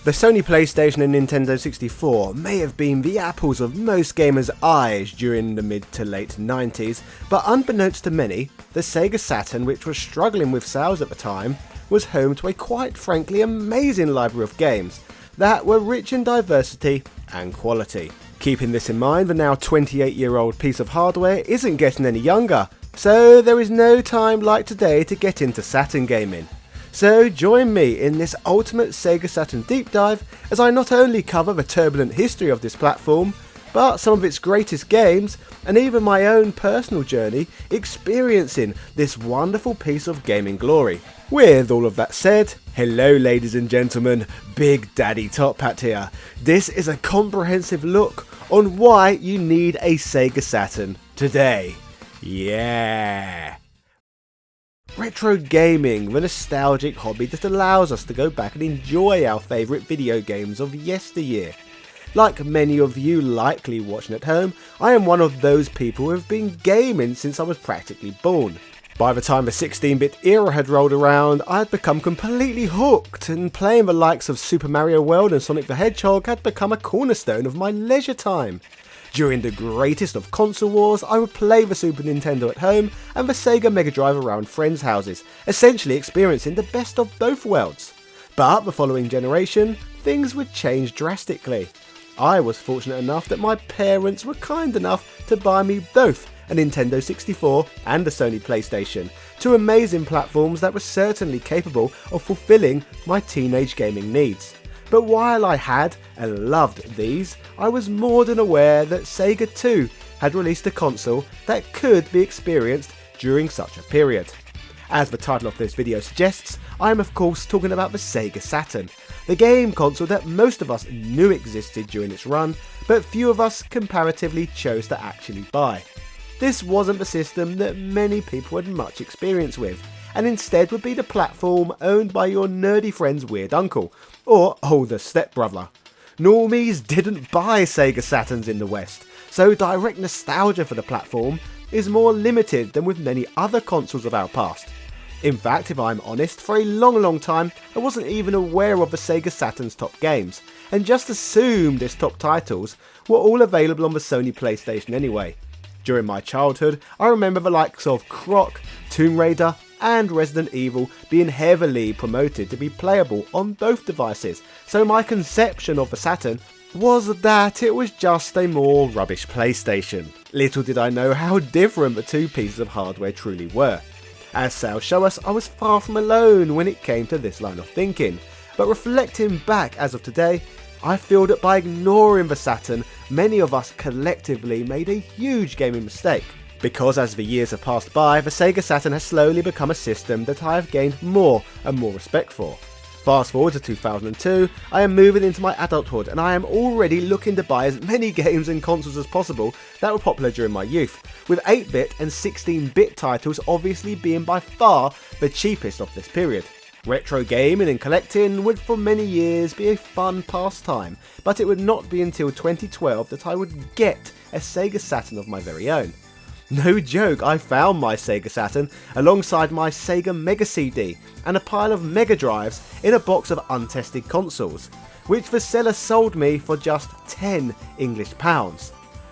The Sony PlayStation and Nintendo 64 may have been the apples of most gamers' eyes during the mid to late 90s, but unbeknownst to many, the Sega Saturn, which was struggling with sales at the time, was home to a quite frankly amazing library of games that were rich in diversity and quality. Keeping this in mind, the now 28-year-old piece of hardware isn't getting any younger, so there is no time like today to get into Saturn gaming. So join me in this ultimate Sega Saturn deep dive as I not only cover the turbulent history of this platform, but some of its greatest games, and even my own personal journey experiencing this wonderful piece of gaming glory. With all of that said, hello ladies and gentlemen, Big Daddy Top Hat here. This is a comprehensive look on why you need a Sega Saturn today. Yeah! Retro gaming, the nostalgic hobby that allows us to go back and enjoy our favourite video games of yesteryear. Like many of you likely watching at home, I am one of those people who have been gaming since I was practically born. By the time the 16-bit era had rolled around, I had become completely hooked, and playing the likes of Super Mario World and Sonic the Hedgehog had become a cornerstone of my leisure time. During the greatest of console wars, I would play the Super Nintendo at home and the Sega Mega Drive around friends' houses, essentially experiencing the best of both worlds. But the following generation, things would change drastically. I was fortunate enough that my parents were kind enough to buy me both a Nintendo 64 and a Sony PlayStation, two amazing platforms that were certainly capable of fulfilling my teenage gaming needs. But while I had and loved these, I was more than aware that Sega too had released a console that could be experienced during such a period. As the title of this video suggests, I am of course talking about the Sega Saturn, the game console that most of us knew existed during its run, but few of us comparatively chose to actually buy. This wasn't the system that many people had much experience with, and instead would be the platform owned by your nerdy friend's weird uncle, or older stepbrother. Normies didn't buy Sega Saturns in the West, so direct nostalgia for the platform is more limited than with many other consoles of our past. In fact, if I'm honest, for a long time I wasn't even aware of the Sega Saturn's top games, and just assumed its top titles were all available on the Sony PlayStation anyway. During my childhood, I remember the likes of Croc, Tomb Raider and Resident Evil being heavily promoted to be playable on both devices, so my conception of the Saturn was that it was just a more rubbish PlayStation. Little did I know how different the two pieces of hardware truly were. As sales show us, I was far from alone when it came to this line of thinking, but reflecting back as of today, I feel that by ignoring the Saturn, many of us collectively made a huge gaming mistake. Because as the years have passed by, the Sega Saturn has slowly become a system that I have gained more and more respect for. Fast forward to 2002, I am moving into my adulthood and I am already looking to buy as many games and consoles as possible that were popular during my youth, with 8-bit and 16-bit titles obviously being by far the cheapest of this period. Retro gaming and collecting would for many years be a fun pastime, but it would not be until 2012 that I would get a Sega Saturn of my very own. No joke, I found my Sega Saturn alongside my Sega Mega CD and a pile of Mega Drives in a box of untested consoles, which the seller sold me for just £10 English.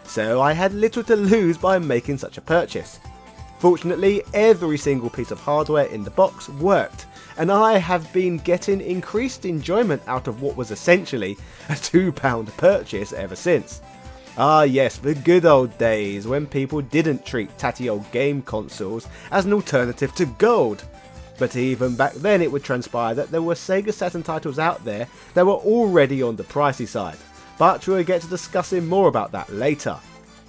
So I had little to lose by making such a purchase. Fortunately, every single piece of hardware in the box worked, and I have been getting increased enjoyment out of what was essentially a £2 purchase ever since. Ah yes, the good old days when people didn't treat tatty old game consoles as an alternative to gold. But even back then it would transpire that there were Sega Saturn titles out there that were already on the pricey side, but we'll get to discussing more about that later.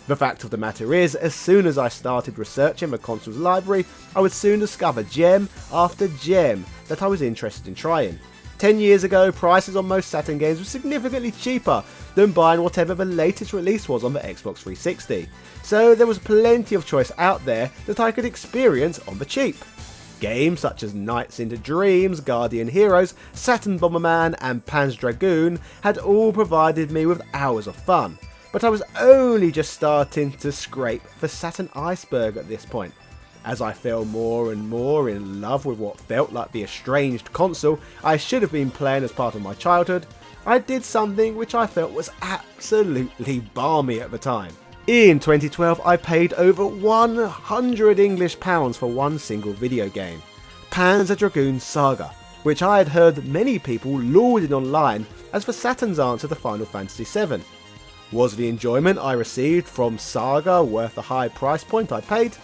The fact of the matter is, as soon as I started researching the console's library, I would soon discover gem after gem that I was interested in trying. 10 years ago, prices on most Saturn games were significantly cheaper than buying whatever the latest release was on the Xbox 360, so there was plenty of choice out there that I could experience on the cheap. Games such as Nights into Dreams, Guardian Heroes, Saturn Bomberman and Panzer Dragoon had all provided me with hours of fun, but I was only just starting to scrape the Saturn iceberg at this point. As I fell more and more in love with what felt like the estranged console I should have been playing as part of my childhood, I did something which I felt was absolutely balmy at the time. In 2012, I paid over £100 for one single video game, Panzer Dragoon Saga, which I had heard many people lauding online as the Saturn's answer to Final Fantasy VII. Was the enjoyment I received from Saga worth the high price point I paid?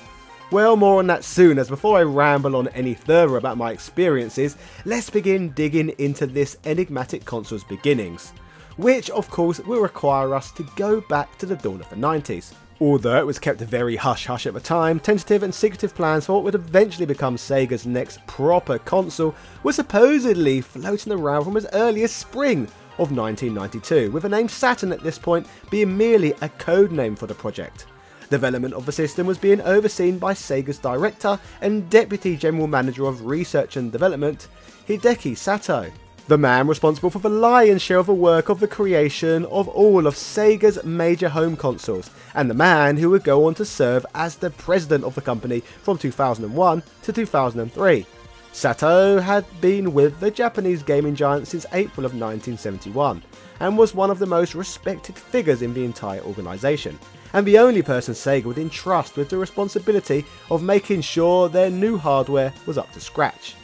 Well, more on that soon, as before I ramble on any further about my experiences, let's begin digging into this enigmatic console's beginnings, which of course will require us to go back to the dawn of the 90s. Although it was kept very hush-hush at the time, tentative and secretive plans for what would eventually become Sega's next proper console were supposedly floating around from as early as spring of 1992, with the name Saturn at this point being merely a code name for the project. Development of the system was being overseen by Sega's director and deputy general manager of research and development, Hideki Sato, the man responsible for the lion's share of the work of the creation of all of Sega's major home consoles, and the man who would go on to serve as the president of the company from 2001 to 2003. Sato had been with the Japanese gaming giant since April of 1971, and was one of the most respected figures in the entire organisation, and the only person Sega would entrust with the responsibility of making sure their new hardware was up to scratch.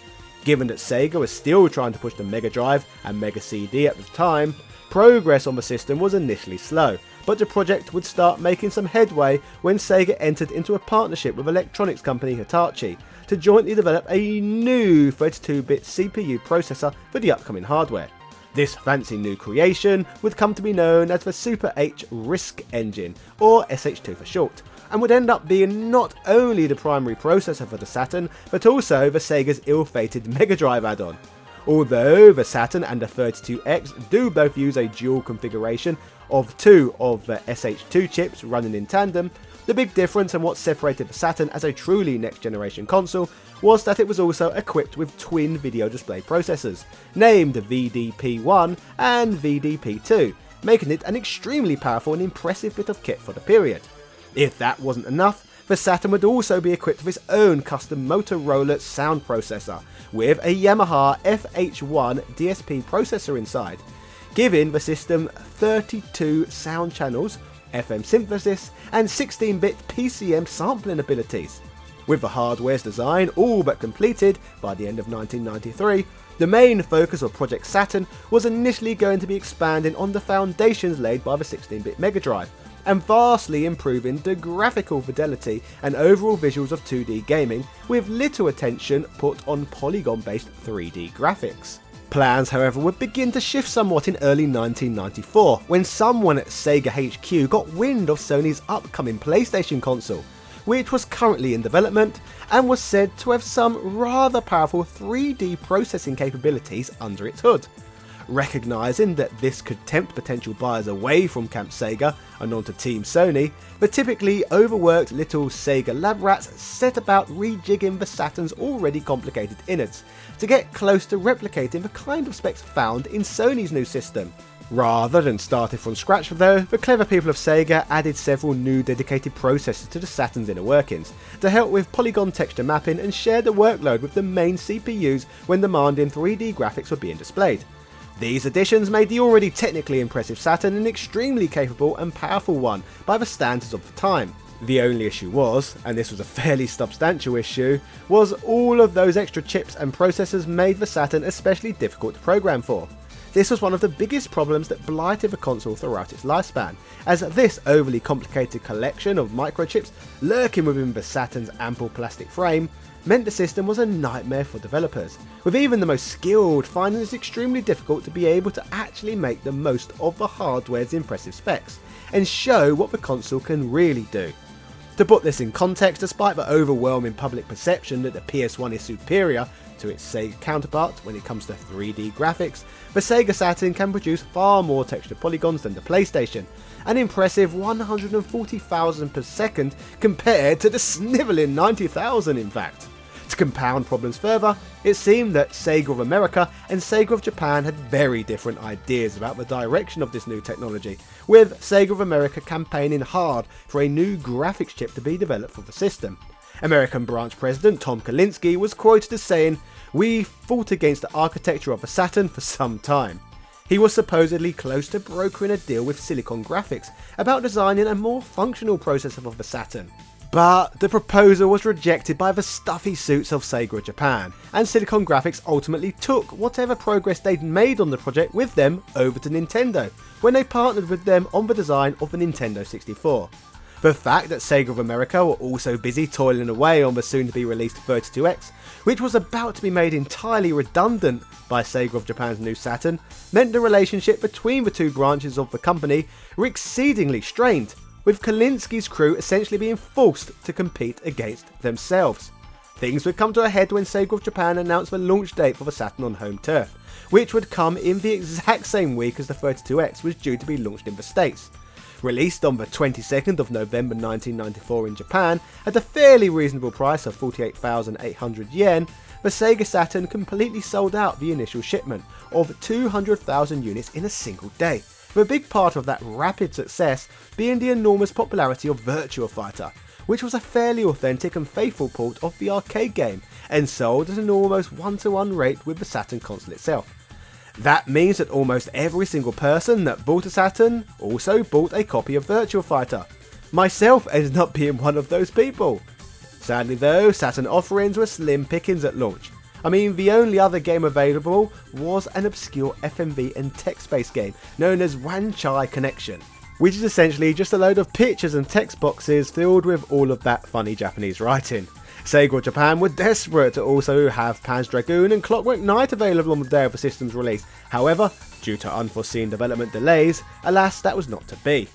Given that Sega was still trying to push the Mega Drive and Mega CD at the time, progress on the system was initially slow, but the project would start making some headway when Sega entered into a partnership with electronics company Hitachi to jointly develop a new 32-bit CPU processor for the upcoming hardware. This fancy new creation would come to be known as the Super H RISC engine, or SH2 for short, and would end up being not only the primary processor for the Saturn, but also the Sega's ill-fated Mega Drive add-on. Although the Saturn and the 32X do both use a dual configuration of two of the SH2 chips running in tandem, the big difference and what separated the Saturn as a truly next-generation console was that it was also equipped with twin video display processors, named VDP-1 and VDP-2, making it an extremely powerful and impressive bit of kit for the period. If that wasn't enough, the Saturn would also be equipped with its own custom Motorola sound processor, with a Yamaha FH1 DSP processor inside, giving the system 32 sound channels, FM synthesis, and 16-bit PCM sampling abilities. With the hardware's design all but completed by the end of 1993, the main focus of Project Saturn was initially going to be expanding on the foundations laid by the 16-bit Mega Drive, and vastly improving the graphical fidelity and overall visuals of 2D gaming, with little attention put on polygon-based 3D graphics. Plans, however, would begin to shift somewhat in early 1994, when someone at Sega HQ got wind of Sony's upcoming PlayStation console, which was currently in development and was said to have some rather powerful 3D processing capabilities under its hood. Recognising that this could tempt potential buyers away from Camp Sega and onto Team Sony, the typically overworked little Sega lab rats set about rejigging the Saturn's already complicated innards to get close to replicating the kind of specs found in Sony's new system. Rather than starting from scratch though, the clever people of Sega added several new dedicated processors to the Saturn's inner workings to help with polygon texture mapping and share the workload with the main CPUs when demanding 3D graphics were being displayed. These additions made the already technically impressive Saturn an extremely capable and powerful one by the standards of the time. The only issue was, and this was a fairly substantial issue, was all of those extra chips and processors made the Saturn especially difficult to program for. This was one of the biggest problems that blighted the console throughout its lifespan, as this overly complicated collection of microchips lurking within the Saturn's ample plastic frame meant the system was a nightmare for developers, with even the most skilled finding it extremely difficult to be able to actually make the most of the hardware's impressive specs, and show what the console can really do. To put this in context, despite the overwhelming public perception that the PS1 is superior to its Sega counterpart when it comes to 3D graphics, the Sega Saturn can produce far more textured polygons than the PlayStation, an impressive 140,000 per second compared to the snivelling 90,000 in fact. To compound problems further, it seemed that Sega of America and Sega of Japan had very different ideas about the direction of this new technology, with Sega of America campaigning hard for a new graphics chip to be developed for the system. American branch president Tom Kalinske was quoted as saying, "We fought against the architecture of the Saturn for some time. He was supposedly close to brokering a deal with Silicon Graphics about designing a more functional processor for the Saturn. But the proposal was rejected by the stuffy suits of Sega of Japan, and Silicon Graphics ultimately took whatever progress they'd made on the project with them over to Nintendo, when they partnered with them on the design of the Nintendo 64. The fact that Sega of America were also busy toiling away on the soon-to-be released 32X, which was about to be made entirely redundant by Sega of Japan's new Saturn, meant the relationship between the two branches of the company were exceedingly strained, with Kalinske's crew essentially being forced to compete against themselves. Things would come to a head when Sega of Japan announced the launch date for the Saturn on home turf, which would come in the exact same week as the 32X was due to be launched in the States. Released on the 22nd of November 1994 in Japan at a fairly reasonable price of 48,800 yen, the Sega Saturn completely sold out the initial shipment of 200,000 units in a single day, with a big part of that rapid success being the enormous popularity of Virtua Fighter, which was a fairly authentic and faithful port of the arcade game, and sold at an almost 1-to-1 rate with the Saturn console itself. That means that almost every single person that bought a Saturn also bought a copy of Virtua Fighter. Myself ended up being one of those people. Sadly though, Saturn offerings were slim pickings at launch. I mean, the only other game available was an obscure FMV and text-based game known as Wanchai Connection, which is essentially just a load of pictures and text boxes filled with all of that funny Japanese writing. Sega of Japan were desperate to also have Panzer Dragoon and Clockwork Knight available on the day of the system's release. However, due to unforeseen development delays, alas, that was not to be.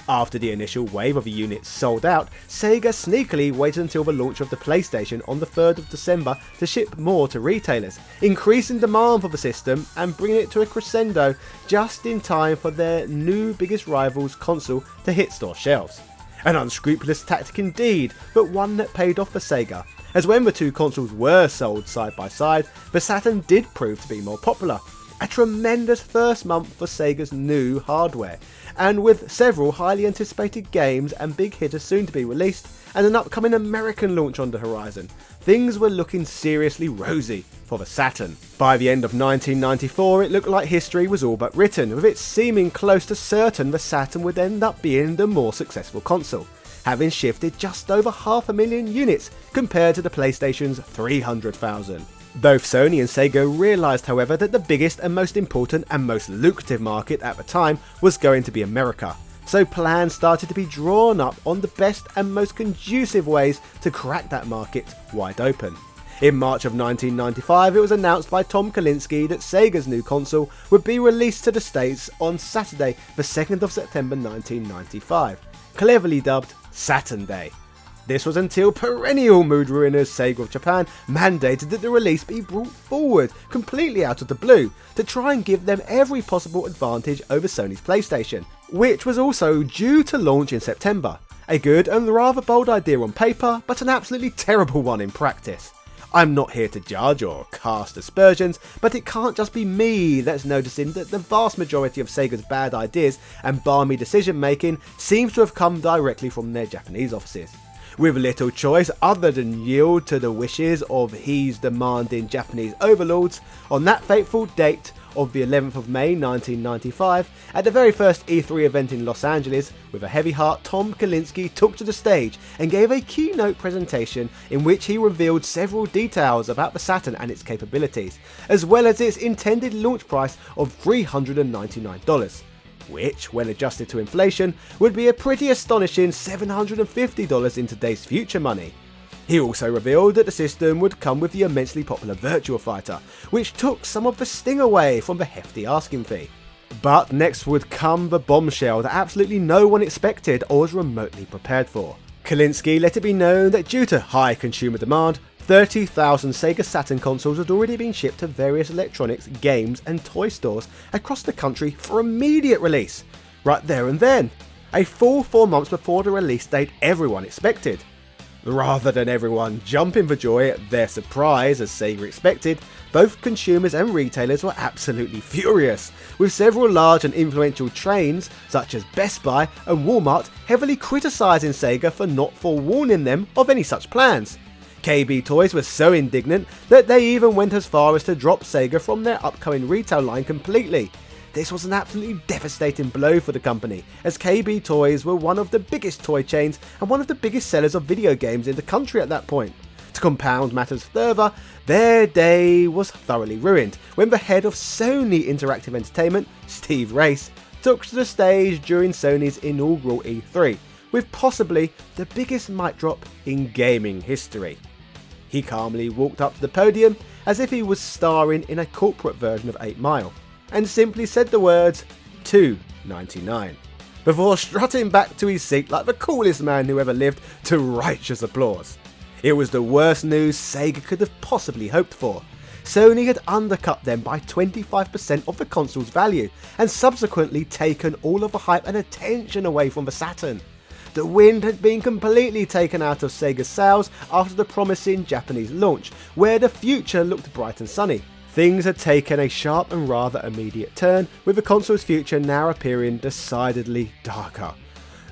After the initial wave of the units sold out, Sega sneakily waited until the launch of the PlayStation on the 3rd of December to ship more to retailers, increasing demand for the system and bringing it to a crescendo just in time for their new biggest rival's console to hit store shelves. An unscrupulous tactic indeed, but one that paid off for Sega, as when the two consoles were sold side by side, the Saturn did prove to be more popular. A tremendous first month for Sega's new hardware, and with several highly anticipated games and big hitters soon to be released, and an upcoming American launch on the horizon, things were looking seriously rosy for the Saturn. By the end of 1994, it looked like history was all but written, with it seeming close to certain the Saturn would end up being the more successful console, having shifted just over 500,000 units compared to the PlayStation's 300,000. Both Sony and Sega realised, however, that the biggest and most important and most lucrative market at the time was going to be America, so plans started to be drawn up on the best and most conducive ways to crack that market wide open. In March of 1995, it was announced by Tom Kalinske that Sega's new console would be released to the States on Saturday, the 2nd of September 1995, cleverly dubbed Saturn Day. This was until perennial mood ruiners Sega of Japan mandated that the release be brought forward completely out of the blue to try and give them every possible advantage over Sony's PlayStation, which was also due to launch in September. A good and rather bold idea on paper, but an absolutely terrible one in practice. I'm not here to judge or cast aspersions, but it can't just be me that's noticing that the vast majority of Sega's bad ideas and balmy decision making seems to have come directly from their Japanese offices. With little choice other than yield to the wishes of his demanding Japanese overlords, on that fateful date of the 11th of May 1995, at the very first E3 event in Los Angeles, with a heavy heart, Tom Kalinske took to the stage and gave a keynote presentation in which he revealed several details about the Saturn and its capabilities, as well as its intended launch price of $399. Which, when adjusted to inflation, would be a pretty astonishing $750 in today's future money. He also revealed that the system would come with the immensely popular Virtua Fighter, which took some of the sting away from the hefty asking fee. But next would come the bombshell that absolutely no one expected or was remotely prepared for. Kalinske let it be known that due to high consumer demand, 30,000 Sega Saturn consoles had already been shipped to various electronics, games and toy stores across the country for immediate release, right there and then, a full 4 months before the release date everyone expected. Rather than everyone jumping for joy at their surprise as Sega expected, both consumers and retailers were absolutely furious, with several large and influential chains such as Best Buy and Walmart heavily criticising Sega for not forewarning them of any such plans. KB Toys was so indignant that they even went as far as to drop Sega from their upcoming retail line completely. this was an absolutely devastating blow for the company, as KB Toys were one of the biggest toy chains and one of the biggest sellers of video games in the country at that point. To compound matters further, their day was thoroughly ruined when the head of Sony Interactive Entertainment, Steve Race, took to the stage during Sony's inaugural E3, with possibly the biggest mic drop in gaming history. He calmly walked up to the podium as if he was starring in a corporate version of 8 Mile, and simply said the words, $2.99, before strutting back to his seat like the coolest man who ever lived to righteous applause. It was the worst news Sega could have possibly hoped for. Sony had undercut them by 25% of the console's value, and subsequently taken all of the hype and attention away from the Saturn. The wind had been completely taken out of Sega's sails after the promising Japanese launch, where the future looked bright and sunny. Things had taken a sharp and rather immediate turn, with the console's future now appearing decidedly darker.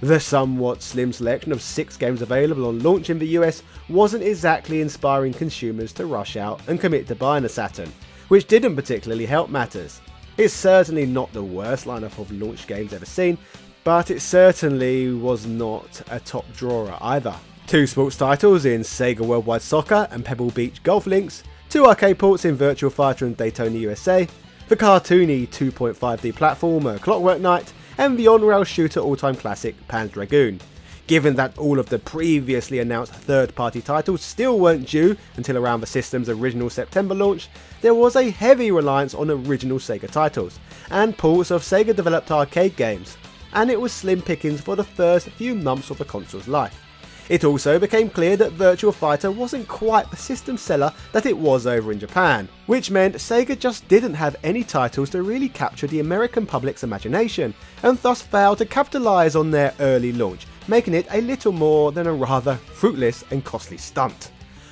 The somewhat slim selection of 6 games available on launch in the US wasn't exactly inspiring consumers to rush out and commit to buying a Saturn, which didn't particularly help matters. It's certainly not the worst lineup of launch games ever seen, but it certainly was not a top drawer either. 2 sports titles in Sega Worldwide Soccer and Pebble Beach Golf Links, 2 arcade ports in Virtua Fighter and Daytona USA, the cartoony 2.5D platformer Clockwork Knight, and the on-rail shooter all-time classic Panzer Dragoon. Given that all of the previously announced third-party titles still weren't due until around the system's original September launch, there was a heavy reliance on original Sega titles, and ports of Sega-developed arcade games, and it was slim pickings for the first few months of the console's life. It also became clear that Virtua Fighter wasn't quite the system seller that it was over in Japan, which meant Sega just didn't have any titles to really capture the American public's imagination, and thus failed to capitalise on their early launch, making it a little more than a rather fruitless and costly stunt.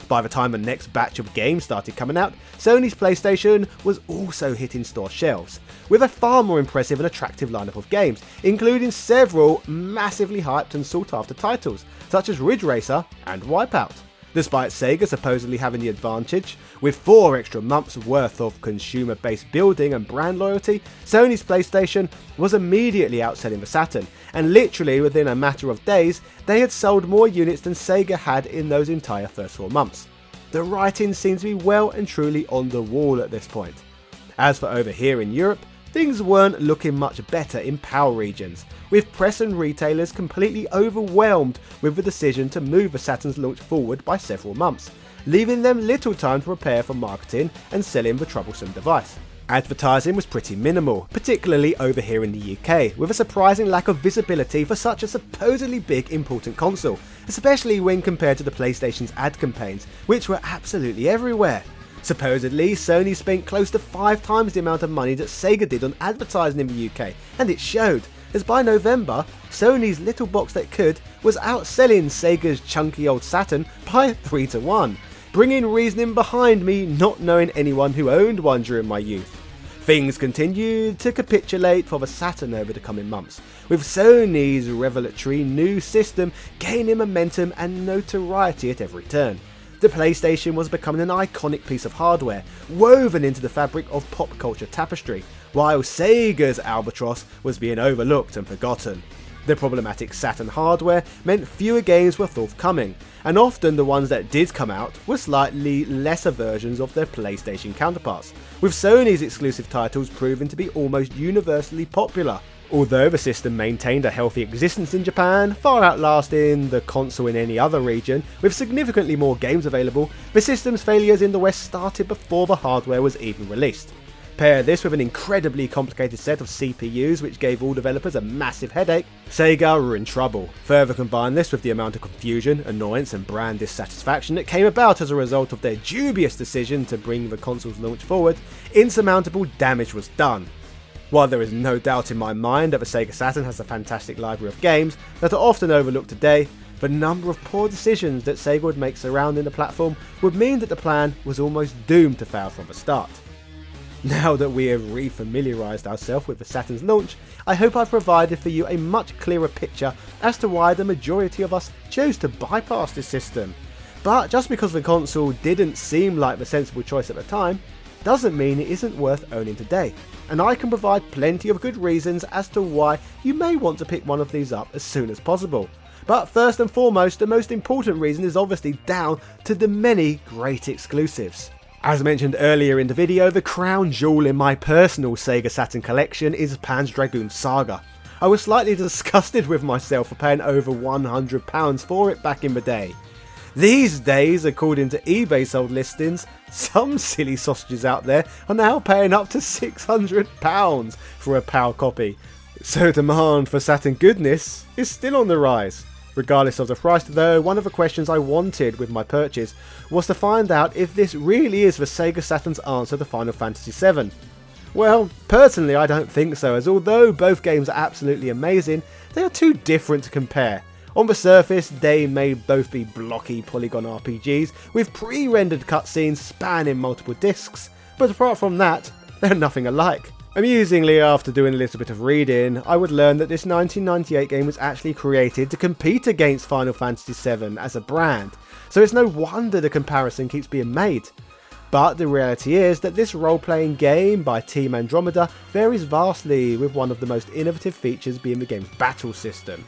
By the time the next batch of games started coming out, Sony's PlayStation was also hitting store shelves, with a far more impressive and attractive lineup of games, including several massively hyped and sought after titles, such as Ridge Racer and Wipeout. Despite Sega supposedly having the advantage, with 4 extra months worth of consumer-based building and brand loyalty, Sony's PlayStation was immediately outselling the Saturn, and literally within a matter of days, they had sold more units than Sega had in those entire first 4 months. The writing seems to be well and truly on the wall at this point. As for over here in Europe, things weren't looking much better in PAL regions, with press and retailers completely overwhelmed with the decision to move the Saturn's launch forward by several months, leaving them little time to prepare for marketing and selling the troublesome device. Advertising was pretty minimal, particularly over here in the UK, with a surprising lack of visibility for such a supposedly big important console, especially when compared to the PlayStation's ad campaigns, which were absolutely everywhere. Supposedly, Sony spent close to 5 times the amount of money that Sega did on advertising in the UK, and it showed, as by November, Sony's little box that could was outselling Sega's chunky old Saturn by 3 to 1, bringing reasoning behind me not knowing anyone who owned one during my youth. Things continued to capitulate for the Saturn over the coming months, with Sony's revelatory new system gaining momentum and notoriety at every turn. The PlayStation was becoming an iconic piece of hardware, woven into the fabric of pop culture tapestry, while Sega's albatross was being overlooked and forgotten. The problematic Saturn hardware meant fewer games were forthcoming, and often the ones that did come out were slightly lesser versions of their PlayStation counterparts, with Sony's exclusive titles proving to be almost universally popular. Although the system maintained a healthy existence in Japan, far outlasting the console in any other region, with significantly more games available, the system's failures in the West started before the hardware was even released. Pair this with an incredibly complicated set of CPUs which gave all developers a massive headache, Sega were in trouble. Further combine this with the amount of confusion, annoyance and brand dissatisfaction that came about as a result of their dubious decision to bring the console's launch forward, insurmountable damage was done. While there is no doubt in my mind that the Sega Saturn has a fantastic library of games that are often overlooked today, the number of poor decisions that Sega would make surrounding the platform would mean that the plan was almost doomed to fail from the start. Now that we have refamiliarised ourselves with the Saturn's launch, I hope I've provided for you a much clearer picture as to why the majority of us chose to bypass this system. But just because the console didn't seem like the sensible choice at the time, doesn't mean it isn't worth owning today. and I can provide plenty of good reasons as to why you may want to pick one of these up as soon as possible. But first and foremost, the most important reason is obviously down to the many great exclusives. As mentioned earlier in the video, the crown jewel in my personal Sega Saturn collection is Panzer Dragoon Saga. I was slightly disgusted with myself for paying over £100 for it back in the day. These days, according to eBay sold listings, some silly sausages out there are now paying up to £600 for a PAL copy. So demand for Saturn goodness is still on the rise. Regardless of the price though, one of the questions I wanted with my purchase was to find out if this really is the Sega Saturn's answer to Final Fantasy VII. Well, personally I don't think so, as although both games are absolutely amazing, they are too different to compare. On the surface, they may both be blocky polygon RPGs with pre-rendered cutscenes spanning multiple discs, but apart from that, they're nothing alike. Amusingly, after doing a little bit of reading, I would learn that this 1998 game was actually created to compete against Final Fantasy VII as a brand, so it's no wonder the comparison keeps being made. But the reality is that this role-playing game by Team Andromeda varies vastly, with one of the most innovative features being the game's battle system.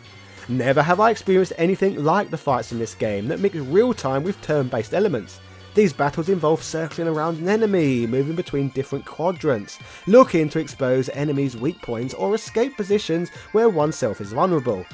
Never have I experienced anything like the fights in this game that mix real-time with turn-based elements. These battles involve circling around an enemy, moving between different quadrants, looking to expose enemies' weak points or escape positions where oneself is vulnerable.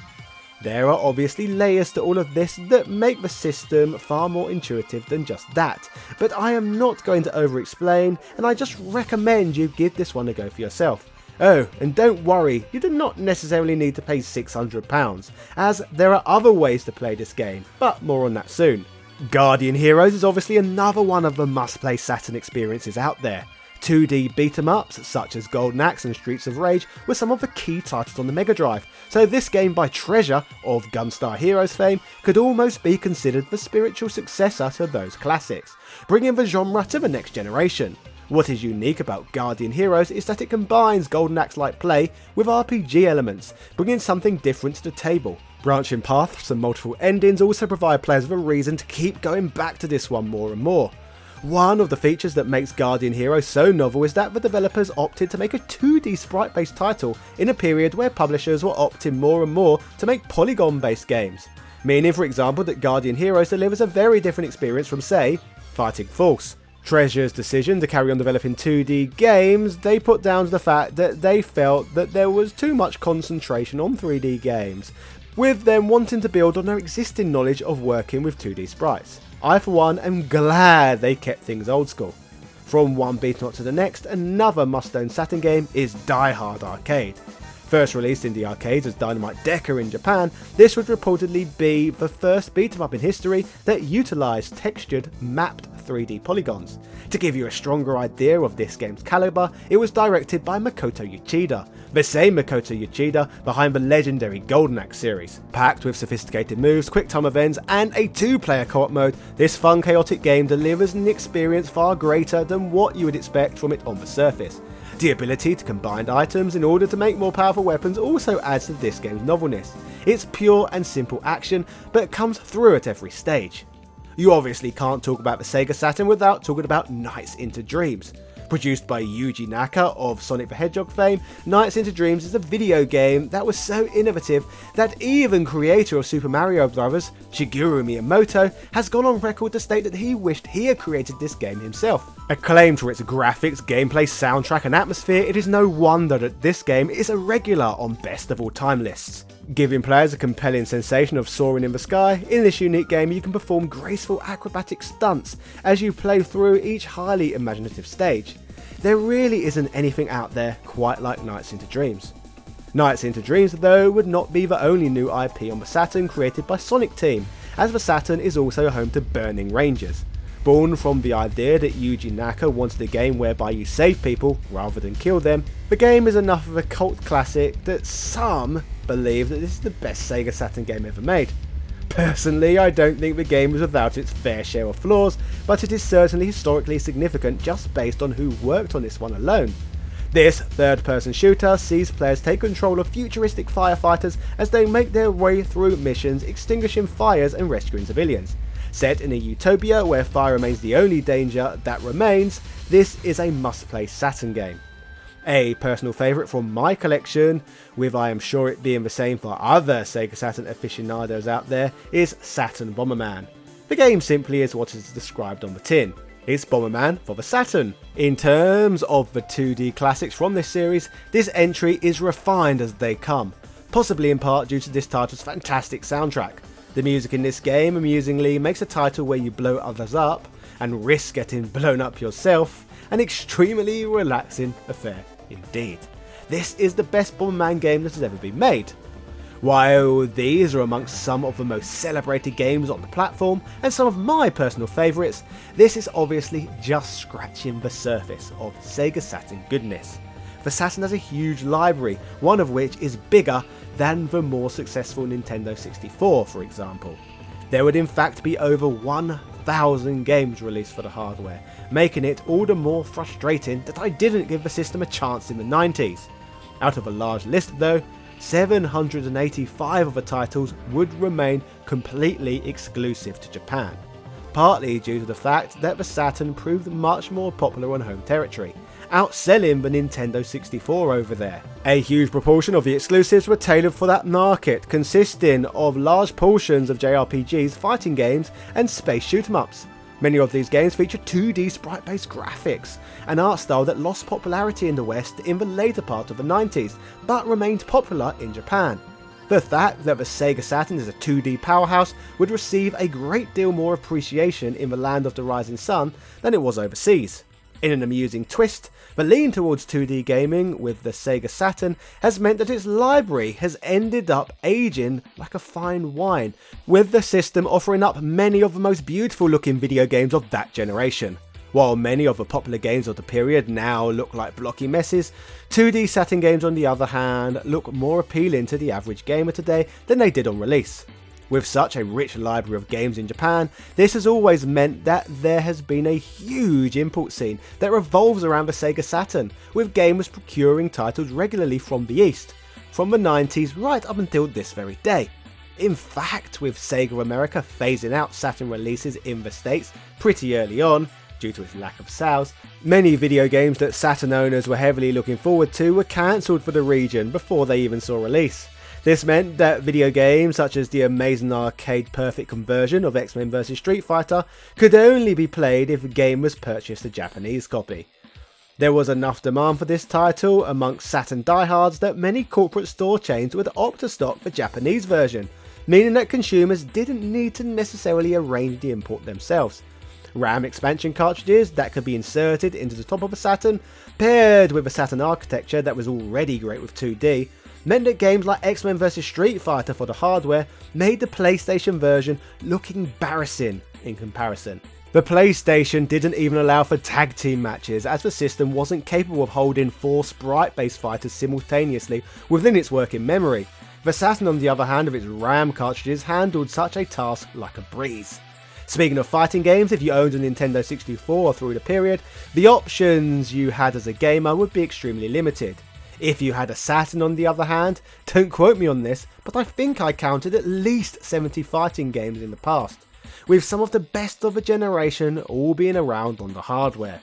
There are obviously layers to all of this that make the system far more intuitive than just that, but I am not going to over-explain, and I just recommend you give this one a go for yourself. Oh, and don't worry, you do not necessarily need to pay £600, as there are other ways to play this game, but more on that soon. Guardian Heroes is obviously another one of the must-play Saturn experiences out there. 2D beat-em-ups such as Golden Axe and Streets of Rage were some of the key titles on the Mega Drive, so this game by Treasure, of Gunstar Heroes fame, could almost be considered the spiritual successor to those classics, bringing the genre to the next generation. What is unique about Guardian Heroes is that it combines Golden Axe-like play with RPG elements, bringing something different to the table. Branching paths and multiple endings also provide players with a reason to keep going back to this one more and more. One of the features that makes Guardian Heroes so novel is that the developers opted to make a 2D sprite-based title in a period where publishers were opting more and more to make polygon-based games, meaning for example that Guardian Heroes delivers a very different experience from, say, Fighting Force. Treasure's decision to carry on developing 2D games they put down to the fact that they felt that there was too much concentration on 3D games, with them wanting to build on their existing knowledge of working with 2D sprites. I for one am glad they kept things old school. From one beat-em-up to the next, another must-own Saturn game is Die Hard Arcade. First released in the arcades as Dynamite Decker in Japan, this would reportedly be the first beat-em-up in history that utilised textured, mapped 3D polygons. To give you a stronger idea of this game's calibre, it was directed by Makoto Uchida, the same Makoto Uchida behind the legendary Golden Axe series. Packed with sophisticated moves, quick-time events, and a 2-player co-op mode, this fun, chaotic game delivers an experience far greater than what you would expect from it on the surface. The ability to combine items in order to make more powerful weapons also adds to this game's novelness. It's pure and simple action, but it comes through at every stage. You obviously can't talk about the Sega Saturn without talking about Nights into Dreams. Produced by Yuji Naka of Sonic the Hedgehog fame, Nights into Dreams is a video game that was so innovative that even creator of Super Mario Bros., Shigeru Miyamoto, has gone on record to state that he wished he had created this game himself. Acclaimed for its graphics, gameplay, soundtrack and atmosphere, it is no wonder that this game is a regular on best of all time lists. Giving players a compelling sensation of soaring in the sky, in this unique game you can perform graceful acrobatic stunts as you play through each highly imaginative stage. There really isn't anything out there quite like Nights into Dreams. Nights into Dreams though would not be the only new IP on the Saturn created by Sonic Team, as the Saturn is also home to Burning Rangers. Born from the idea that Yuji Naka wanted a game whereby you save people rather than kill them, the game is enough of a cult classic that some believe that this is the best Sega Saturn game ever made. Personally, I don't think the game is without its fair share of flaws, but it is certainly historically significant just based on who worked on this one alone. This third-person shooter sees players take control of futuristic firefighters as they make their way through missions extinguishing fires and rescuing civilians. Set in a utopia where fire remains the only danger that remains, this is a must-play Saturn game. A personal favourite from my collection, with I am sure it being the same for other Sega Saturn aficionados out there, is Saturn Bomberman. The game simply is what is described on the tin. It's Bomberman for the Saturn. In terms of the 2D classics from this series, this entry is refined as they come, possibly in part due to this title's fantastic soundtrack. The music in this game amusingly makes a title where you blow others up, and risk getting blown up yourself, an extremely relaxing affair indeed. This is the best Bomberman game that has ever been made. While these are amongst some of the most celebrated games on the platform, and some of my personal favourites, this is obviously just scratching the surface of Sega Saturn goodness. The Saturn has a huge library, one of which is bigger than the more successful Nintendo 64, for example. There would in fact be over 1,000 games released for the hardware, making it all the more frustrating that I didn't give the system a chance in the 90s. Out of a large list though, 785 of the titles would remain completely exclusive to Japan, partly due to the fact that the Saturn proved much more popular on home territory, outselling the Nintendo 64 over there. A huge proportion of the exclusives were tailored for that market, consisting of large portions of JRPGs, fighting games and space shoot-em-ups. Many of these games feature 2D sprite-based graphics, an art style that lost popularity in the West in the later part of the 90s, but remained popular in Japan. The fact that the Sega Saturn is a 2D powerhouse would receive a great deal more appreciation in the land of the rising sun than it was overseas. In an amusing twist, the lean towards 2D gaming with the Sega Saturn has meant that its library has ended up aging like a fine wine, with the system offering up many of the most beautiful looking video games of that generation. While many of the popular games of the period now look like blocky messes, 2D Saturn games on the other hand look more appealing to the average gamer today than they did on release. With such a rich library of games in Japan, this has always meant that there has been a huge import scene that revolves around the Sega Saturn, with gamers procuring titles regularly from the East, from the 90s right up until this very day. In fact, with Sega America phasing out Saturn releases in the States pretty early on, due to its lack of sales, many video games that Saturn owners were heavily looking forward to were cancelled for the region before they even saw release. This meant that video games such as the amazing arcade perfect conversion of X-Men vs Street Fighter could only be played if gamers purchased a Japanese copy. There was enough demand for this title amongst Saturn diehards that many corporate store chains would opt to stock the Japanese version, meaning that consumers didn't need to necessarily arrange the import themselves. RAM expansion cartridges that could be inserted into the top of a Saturn, paired with a Saturn architecture that was already great with 2D, meant that games like X-Men vs Street Fighter for the hardware made the PlayStation version look embarrassing in comparison. The PlayStation didn't even allow for tag team matches, as the system wasn't capable of holding 4 sprite-based fighters simultaneously within its working memory. The Saturn on the other hand of its RAM cartridges handled such a task like a breeze. Speaking of fighting games, if you owned a Nintendo 64 through the period, the options you had as a gamer would be extremely limited. If you had a Saturn on the other hand, don't quote me on this, but I think I counted at least 70 fighting games in the past, with some of the best of the generation all being around on the hardware.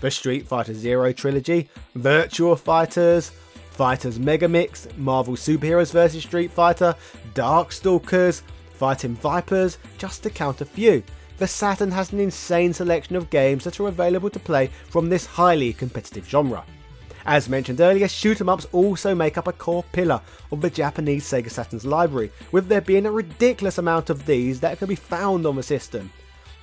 The Street Fighter Zero trilogy, Virtua Fighters, Fighters Megamix, Marvel Superheroes vs Street Fighter, Darkstalkers, Fighting Vipers, just to count a few. The Saturn has an insane selection of games that are available to play from this highly competitive genre. As mentioned earlier, shoot-em-ups also make up a core pillar of the Japanese Sega Saturn's library, with there being a ridiculous amount of these that can be found on the system.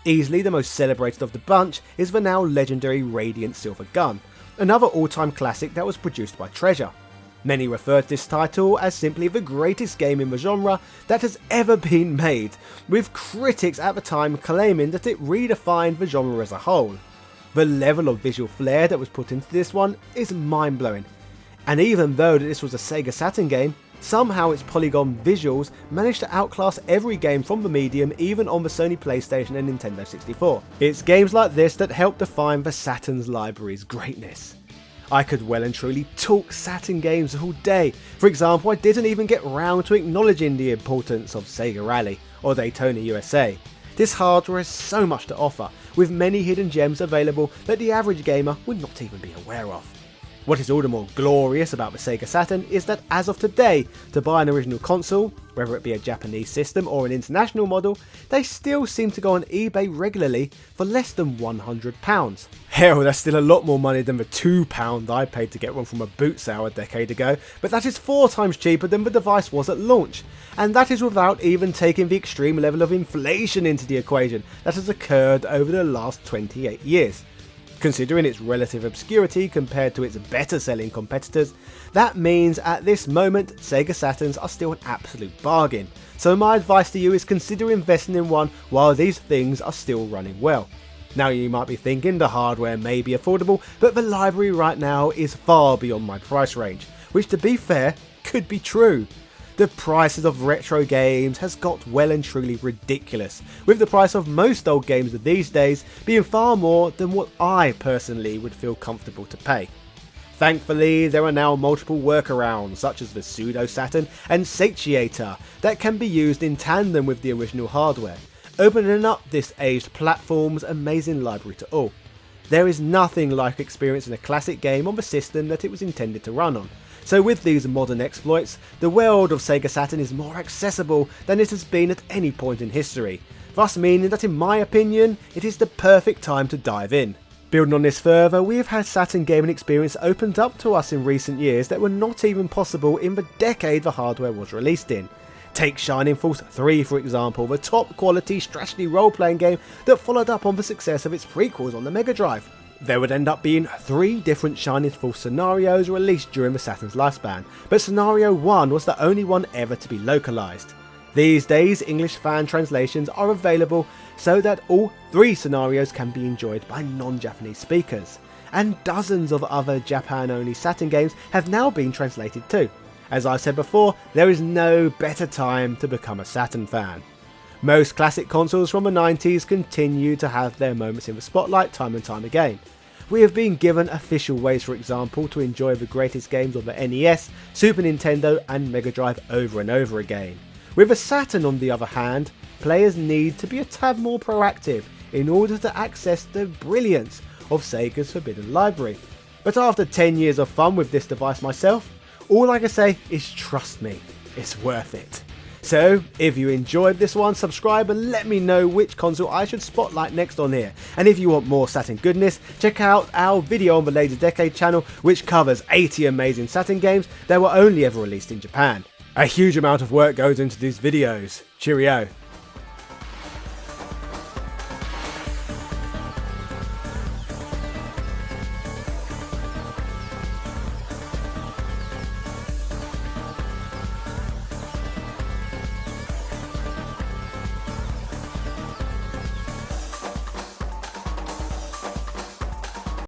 Easily the most celebrated of the bunch is the now legendary Radiant Silver Gun, another all-time classic that was produced by Treasure. Many refer to this title as simply the greatest game in the genre that has ever been made, with critics at the time claiming that it redefined the genre as a whole. The level of visual flair that was put into this one is mind-blowing, and even though this was a Sega Saturn game, somehow its polygon visuals managed to outclass every game from the medium, even on the Sony PlayStation and Nintendo 64. It's games like this that help define the Saturn's library's greatness. I could well and truly talk Saturn games all day. For example, I didn't even get round to acknowledging the importance of Sega Rally or Daytona USA. This hardware has so much to offer, with many hidden gems available that the average gamer would not even be aware of. What is all the more glorious about the Sega Saturn is that as of today, to buy an original console, whether it be a Japanese system or an international model, they still seem to go on eBay regularly for less than £100. Hell, that's still a lot more money than the £2 I paid to get one from a boot sale a decade ago, but that is 4 times cheaper than the device was at launch. And that is without even taking the extreme level of inflation into the equation that has occurred over the last 28 years. Considering its relative obscurity compared to its better selling competitors, that means at this moment Sega Saturns are still an absolute bargain. So my advice to you is consider investing in one while these things are still running well. Now you might be thinking the hardware may be affordable, but the library right now is far beyond my price range, which to be fair could be true. The prices of retro games has got well and truly ridiculous, with the price of most old games of these days being far more than what I personally would feel comfortable to pay. Thankfully, there are now multiple workarounds such as the Pseudo Saturn and Satiator that can be used in tandem with the original hardware, opening up this aged platform's amazing library to all. There is nothing like experiencing a classic game on the system that it was intended to run on. So with these modern exploits, the world of Sega Saturn is more accessible than it has been at any point in history, thus meaning that in my opinion, it is the perfect time to dive in. Building on this further, we have had Saturn gaming experience opened up to us in recent years that were not even possible in the decade the hardware was released in. Take Shining Force 3 for example, the top quality strategy role-playing game that followed up on the success of its prequels on the Mega Drive. There would end up being 3 different Shining Force scenarios released during the Saturn's lifespan, but Scenario 1 was the only one ever to be localised. These days, English fan translations are available so that all 3 scenarios can be enjoyed by non-Japanese speakers, and dozens of other Japan-only Saturn games have now been translated too. As I said before, there is no better time to become a Saturn fan. Most classic consoles from the 90s continue to have their moments in the spotlight time and time again. We have been given official ways, for example, to enjoy the greatest games on the NES, Super Nintendo and Mega Drive over and over again. With a Saturn on the other hand, players need to be a tad more proactive in order to access the brilliance of Sega's Forbidden Library. But after 10 years of fun with this device myself, all I can say is trust me, it's worth it. So, if you enjoyed this one, subscribe and let me know which console I should spotlight next on here. And if you want more Saturn goodness, check out our video on the Later Decade channel, which covers 80 amazing Saturn games that were only ever released in Japan. A huge amount of work goes into these videos. Cheerio.